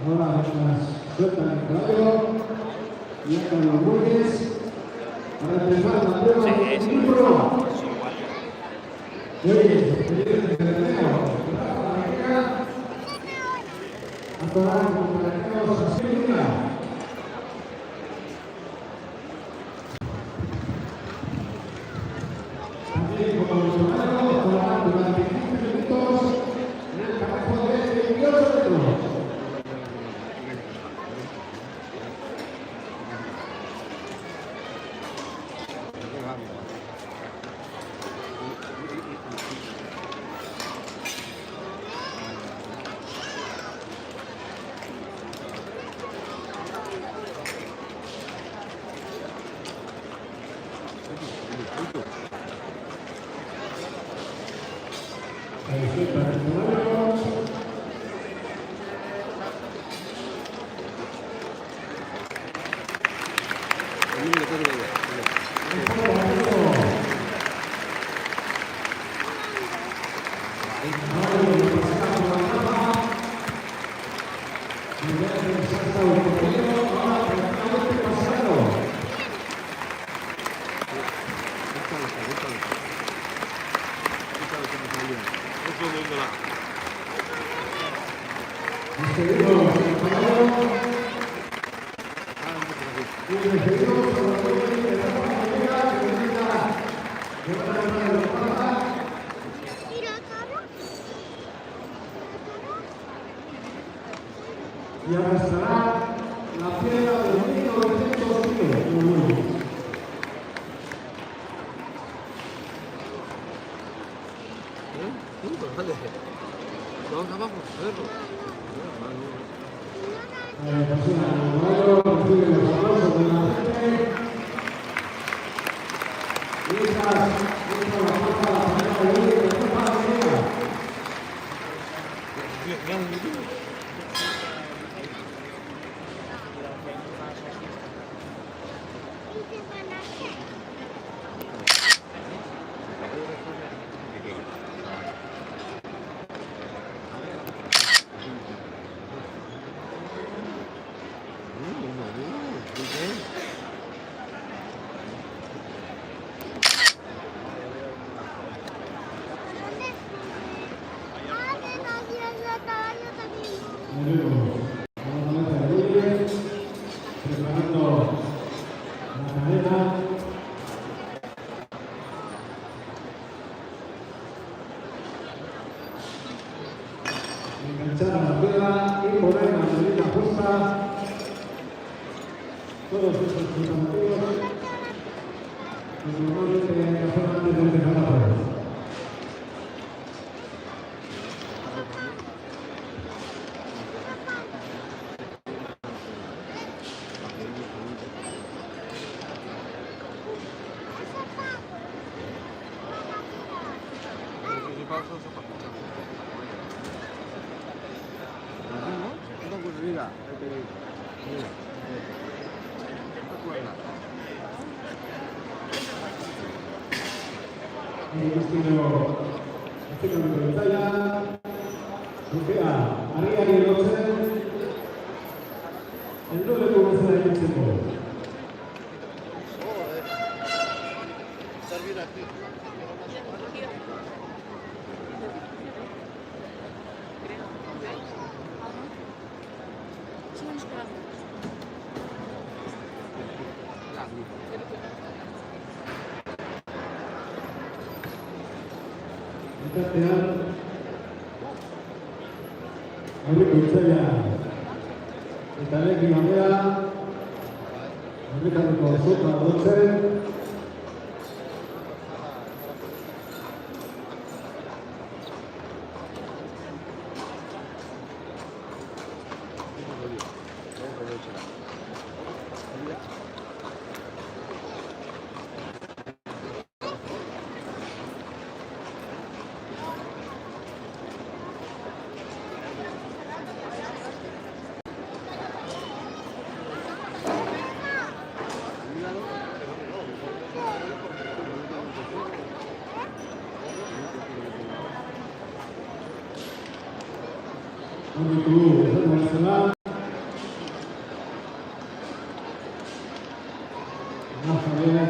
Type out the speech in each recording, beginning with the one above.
Ahora sueltan el caballo y entran los bueyes para empezar la prueba del libro. Bueyes, líderes del torneo, Antonio contra Carlos Aspirina. También como mencionado, jugarán durante 15 minutos en el campo de 28 metros. Ini Y arrastrará la piedra de 1900 kilos. Vamos abajo, a verlo. Recibe los aplausos de la gente. Esta la fuerza de la pareja de la Copa de Liga. Preparando la cadena. Enganchar a la piedra y poner la medida justa. Todos estos preparativos que normalmente hay que hacer antes de empezar la prueba. Estilo de talla, bloquea, arriba y el 12, el doble comienza de 15 goles. Enrique Ucella, Italeki Gamea, Enrique Consulta 12. Un club nacional. Una familia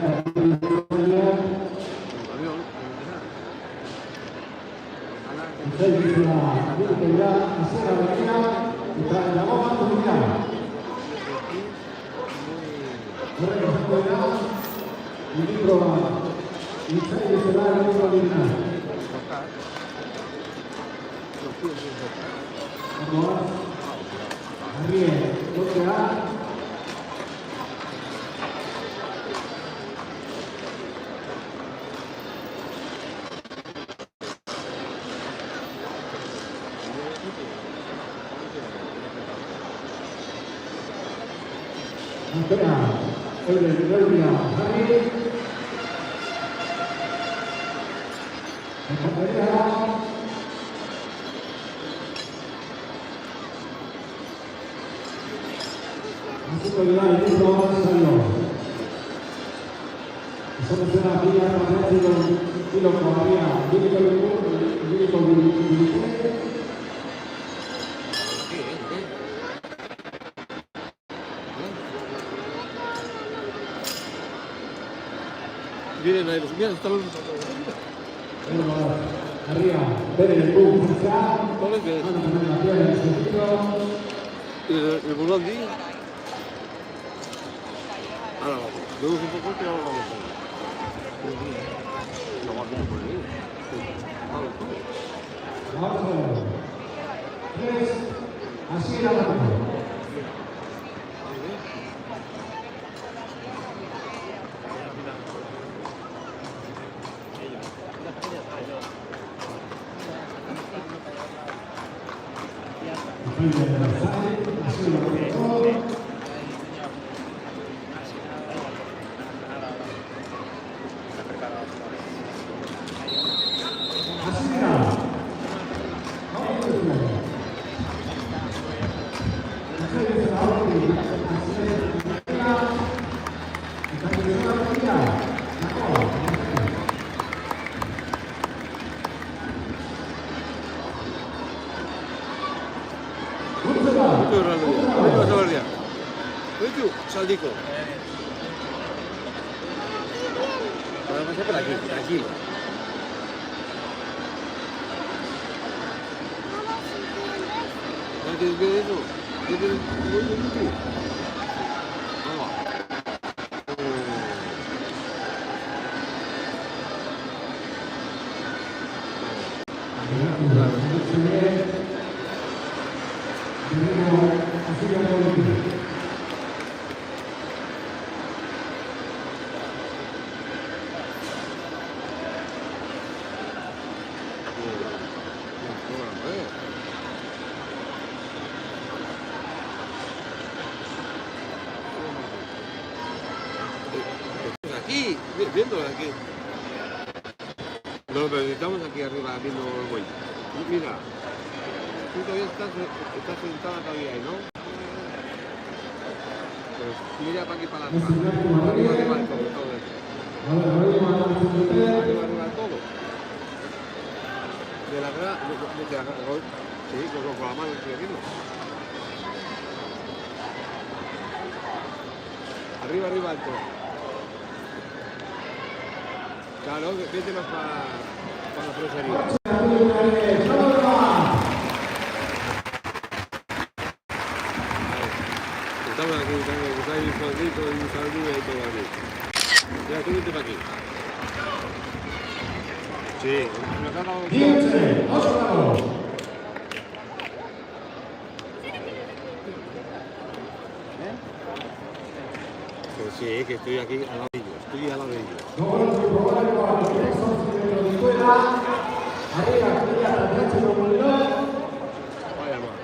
Vienen ahí los míos, están los... Arriba, ver el boom, ¿No les ves? El volante. Ahora vamos. Luego un poco que ahora vamos. No va como por ahí. Vamos. Vamos. 3, así la mano. Saldico. Vamos a pasar por aquí, tranquilo. ¿No tienes que ver eso? ¿Tienes que ver? Vamos. Aquí, viéndolo aquí. No, pero estamos aquí arriba viendo el buey. Mira, tú todavía estás sentada todavía ahí, ¿no? Pues mira para aquí para atrás. Arriba, arriba todo eso. Arriba todo. De la grada, sí, con la mano estoy haciendo. Arriba alto. Claro, vete más para la prosería. Estamos aquí, está ahí un fondito y un sardina y todo aquí. Ya, tú vete para aquí. Sí, nos ha dado... 15, Óscar. Pues sí, que estoy aquí al lado de ellos, estoy al lado de ellos. Vaya mal.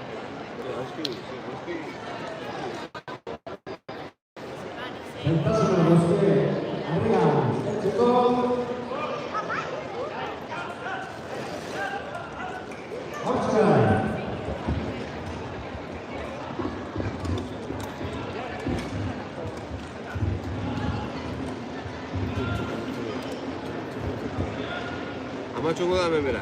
Amacho, dame verá.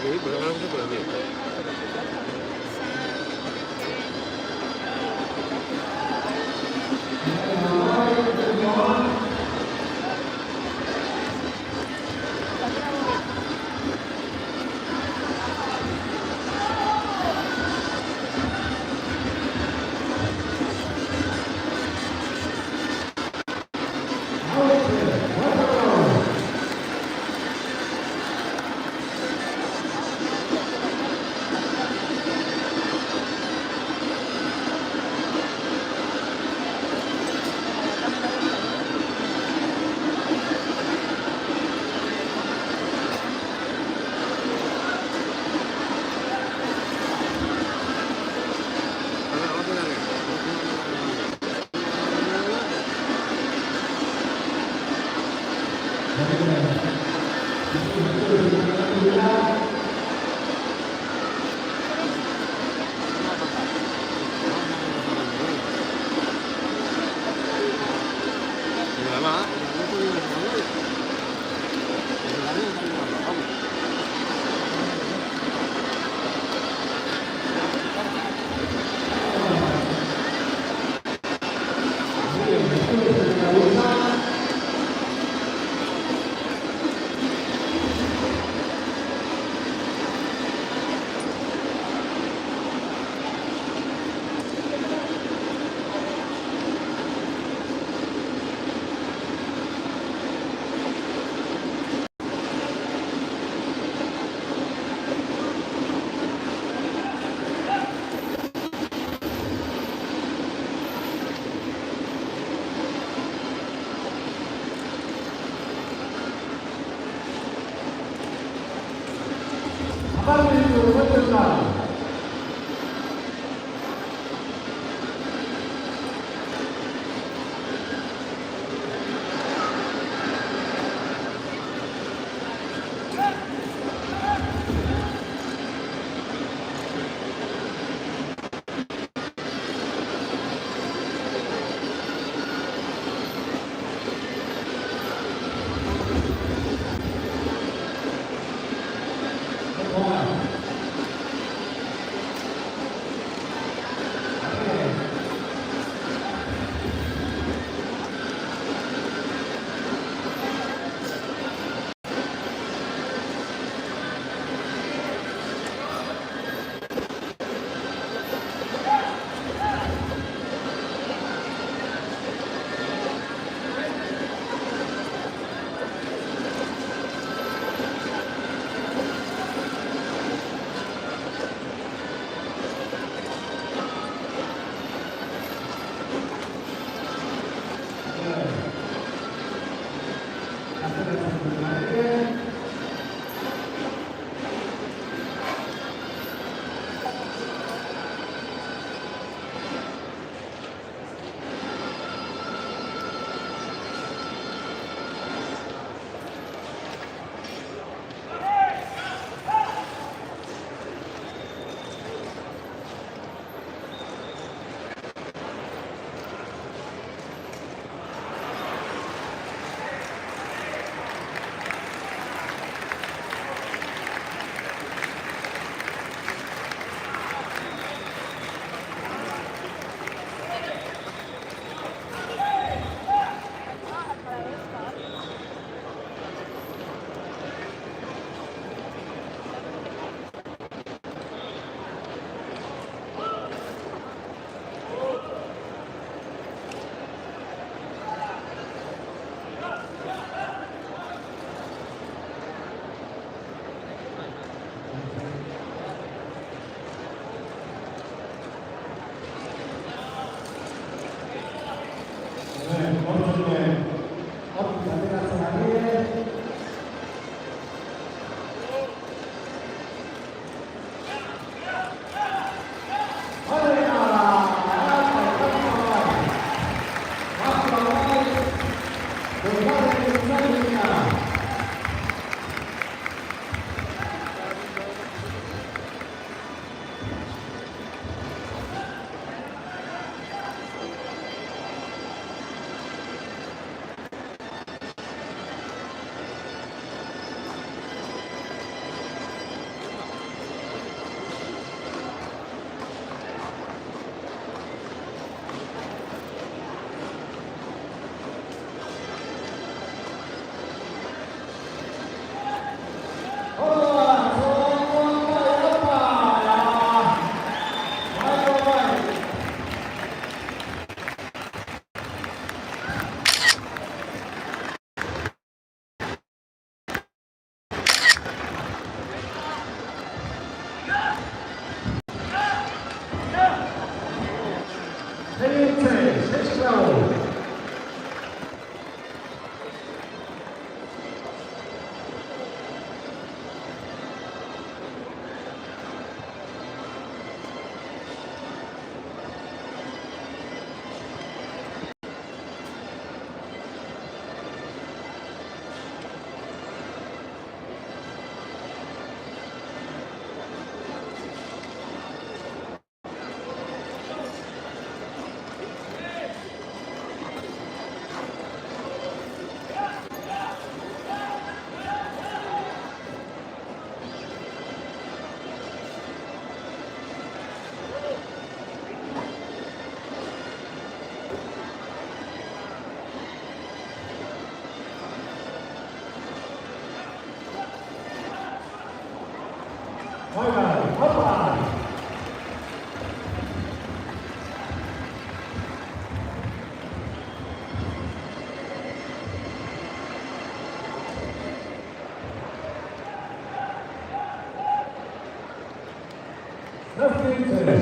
Sí, pero ahora no se puede ver.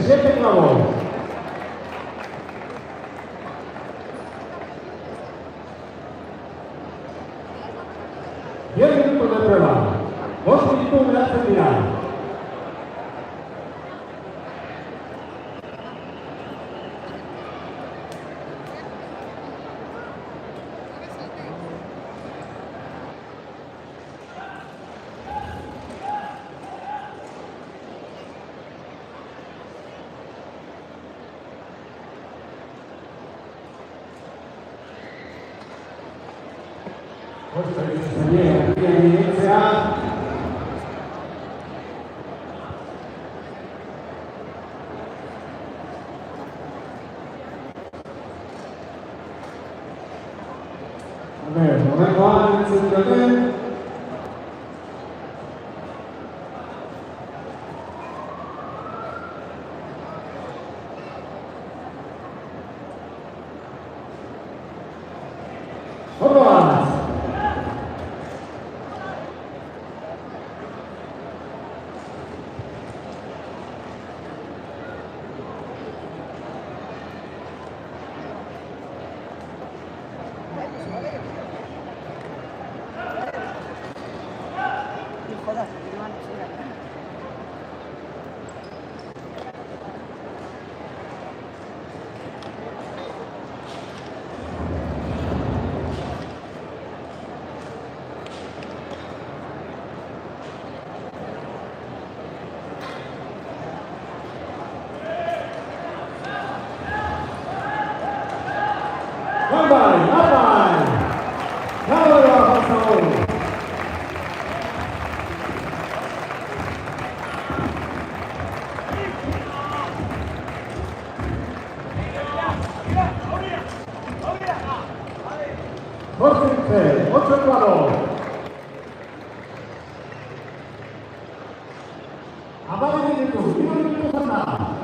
Siete clavos. Diez minutos de prueba. 2 minutos de hace final. Ocho clavos. Abang itu, 5 minutos sana.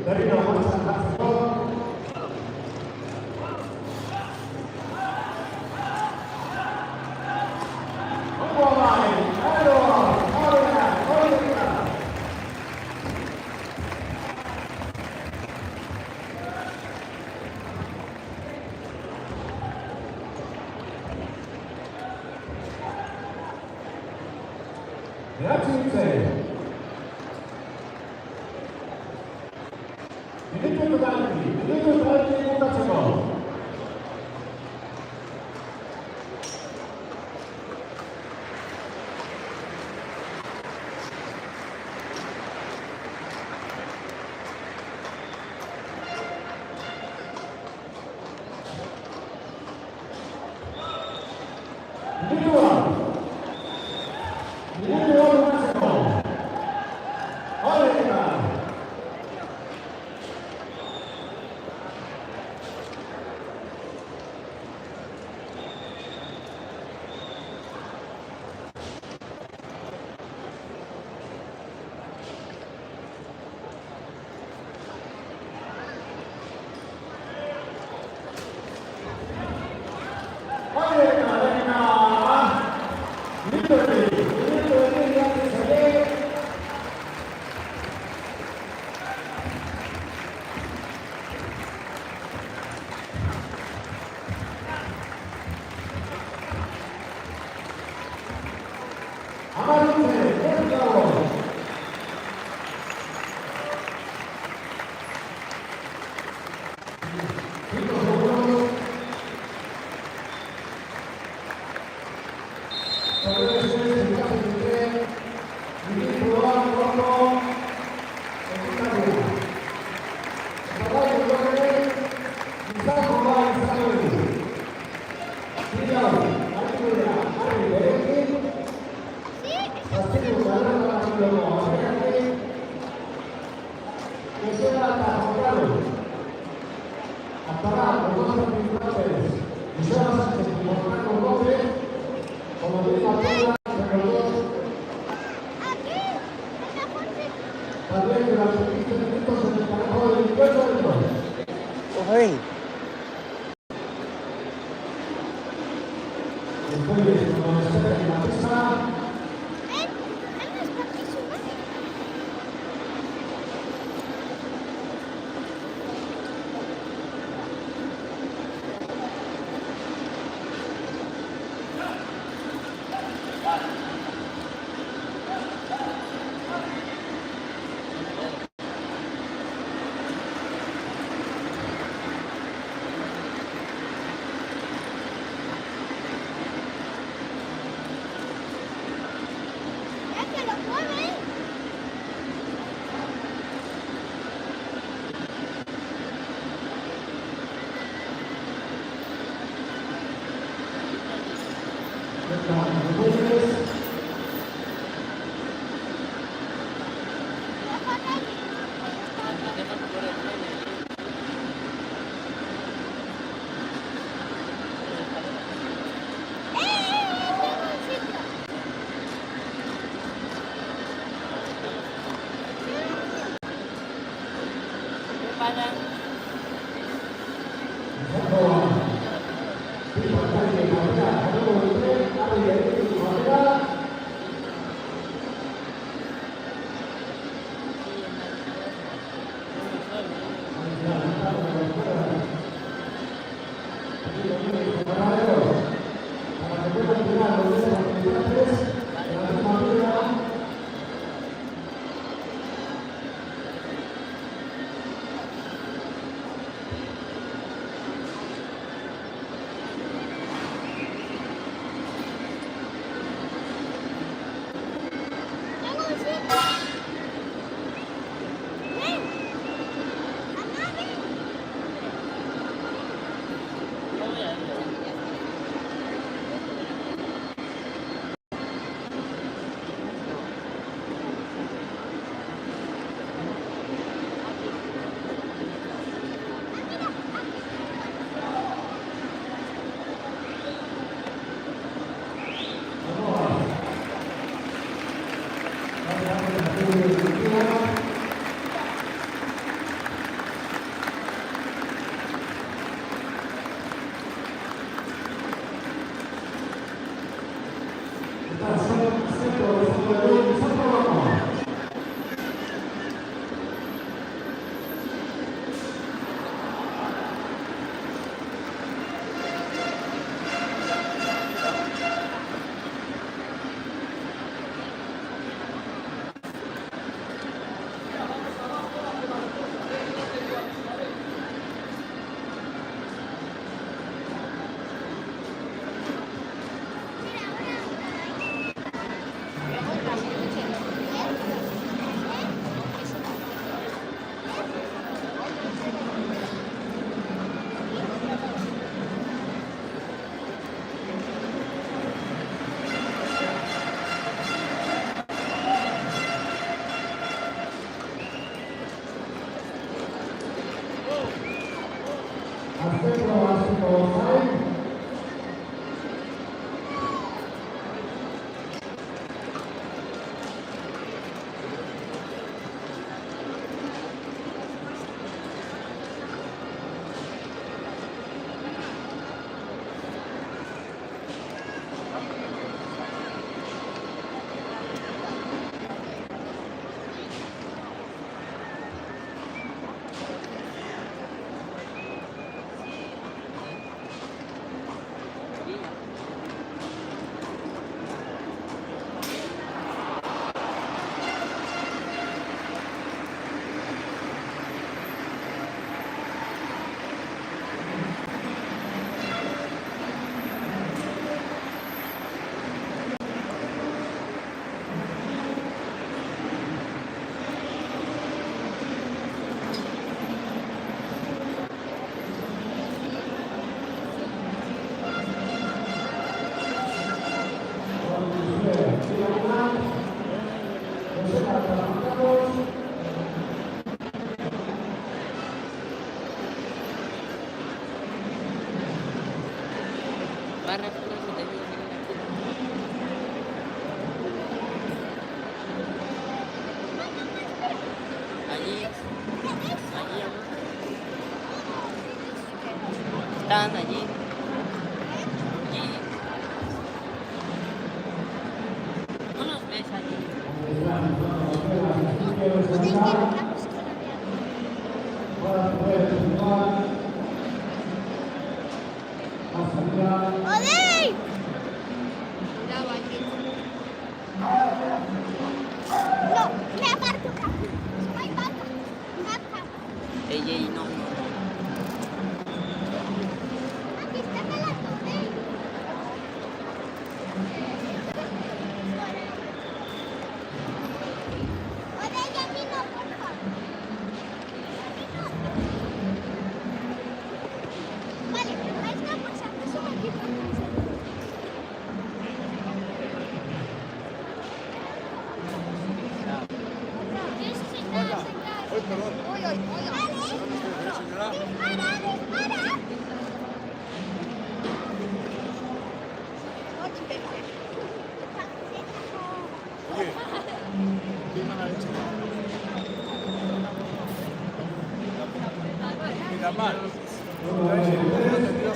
Dari nomor 11 Ôi, Están allí. No los ves allí. ¡Odey! No, me aparto. Ay, vaca. Ella y no. Aquí está la torre. Odey, a mí no, por favor. Vale, ahí está pasando su equipo. Uy, perdón. Señora. Oye, ¿quién me la ha hecho? Mira mal.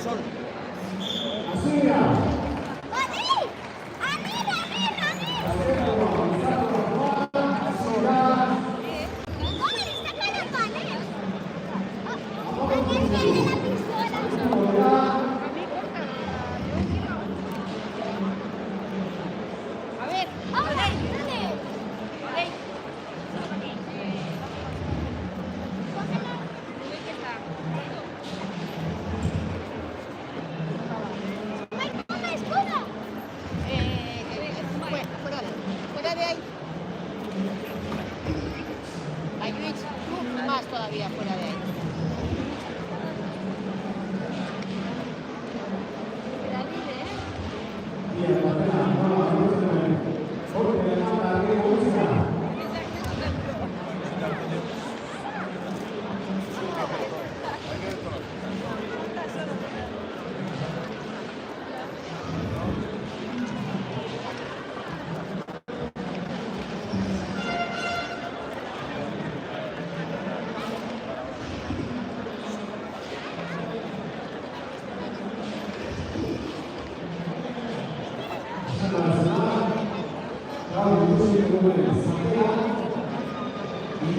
Sol. A ver, ahora, dale. Fuera de ahí. Hay tú más todavía fuera de ahí. Claro, yo soy el número de Santiago y